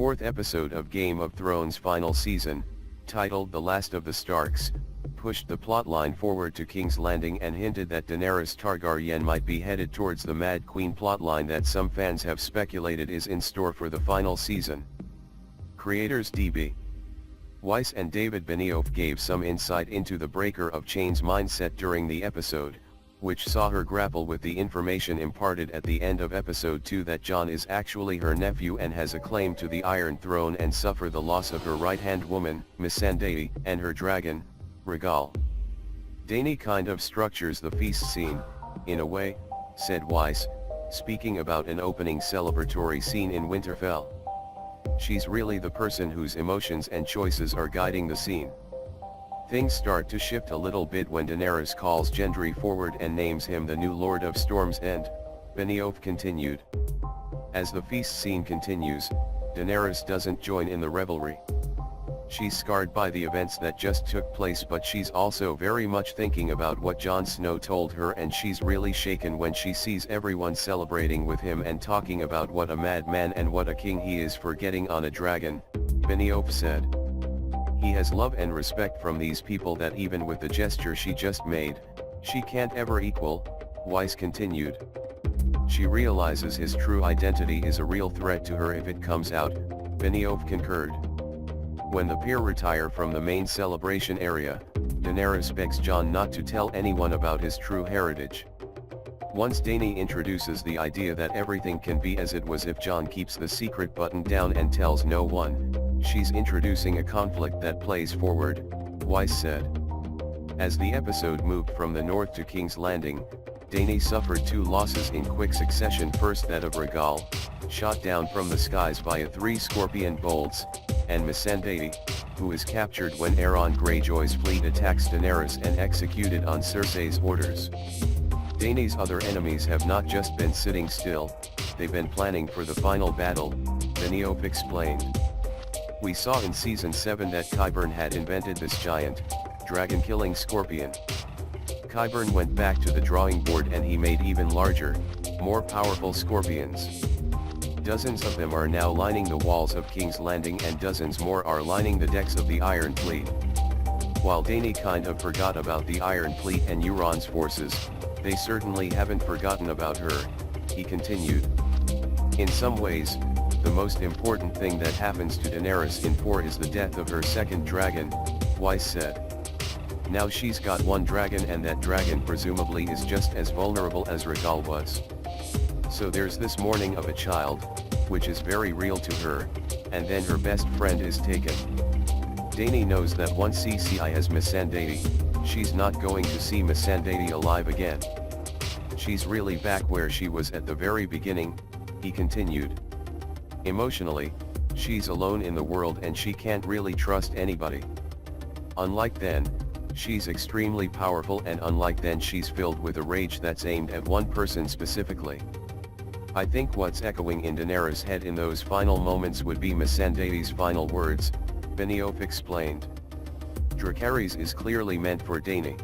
fourth episode of Game of Thrones' final season, titled The Last of the Starks, pushed the plotline forward to King's Landing and hinted that Daenerys Targaryen might be headed towards the Mad Queen plotline that some fans have speculated is in store for the final season. Creators D.B. Weiss and David Benioff gave some insight into the Breaker of Chains mindset during the episode, which saw her grapple with the information imparted at the end of episode 2 that Jon is actually her nephew and has a claim to the Iron Throne, and suffer the loss of her right-hand woman, Missandei, and her dragon, Rhaegal. Dany kind of structures the feast scene, in a way, said Weiss, speaking about an opening celebratory scene in Winterfell. She's really the person whose emotions and choices are guiding the scene. Things start to shift a little bit when Daenerys calls Gendry forward and names him the new Lord of Storm's End, Benioff continued. As the feast scene continues, Daenerys doesn't join in the revelry. She's scarred by the events that just took place, but she's also very much thinking about what Jon Snow told her, and she's really shaken when she sees everyone celebrating with him and talking about what a madman and what a king he is for getting on a dragon, Benioff said. He has love and respect from these people that even with the gesture she just made, she can't ever equal, Weiss continued. She realizes his true identity is a real threat to her if it comes out, Benioff concurred. When the pair retire from the main celebration area, Daenerys begs Jon not to tell anyone about his true heritage. Once Dany introduces the idea that everything can be as it was if Jon keeps the secret buttoned down and tells no one, she's introducing a conflict that plays forward, Weiss said. As the episode moved from the north to King's Landing, Dany suffered two losses in quick succession. First that of Rhaegal, shot down from the skies via 3 scorpion bolts, and Missandei, who is captured when Aeron Greyjoy's fleet attacks Daenerys and executed on Cersei's orders. Dany's other enemies have not just been sitting still, they've been planning for the final battle, Benioff explained. We saw in Season 7 that Qyburn had invented this giant, dragon-killing scorpion. Qyburn went back to the drawing board and he made even larger, more powerful scorpions. Dozens of them are now lining the walls of King's Landing, and dozens more are lining the decks of the Iron Fleet. While Dany kind of forgot about the Iron Fleet and Euron's forces, they certainly haven't forgotten about her, he continued. In some ways, the most important thing that happens to Daenerys in 4 is the death of her second dragon, Weiss said. Now she's got one dragon, and that dragon presumably is just as vulnerable as Rhaegal was. So there's this mourning of a child, which is very real to her, and then her best friend is taken. Dany knows that once CCI has Missandei, she's not going to see Missandei alive again. She's really back where she was at the very beginning, he continued. Emotionally, she's alone in the world and she can't really trust anybody. Unlike then, she's extremely powerful, and unlike then she's filled with a rage that's aimed at one person specifically. I think what's echoing in Daenerys' head in those final moments would be Missandei's final words, Benioff explained. Dracarys is clearly meant for Dany.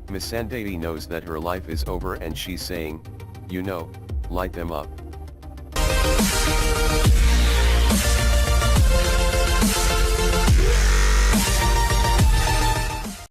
Missandei knows that her life is over and she's saying, you know, light them up.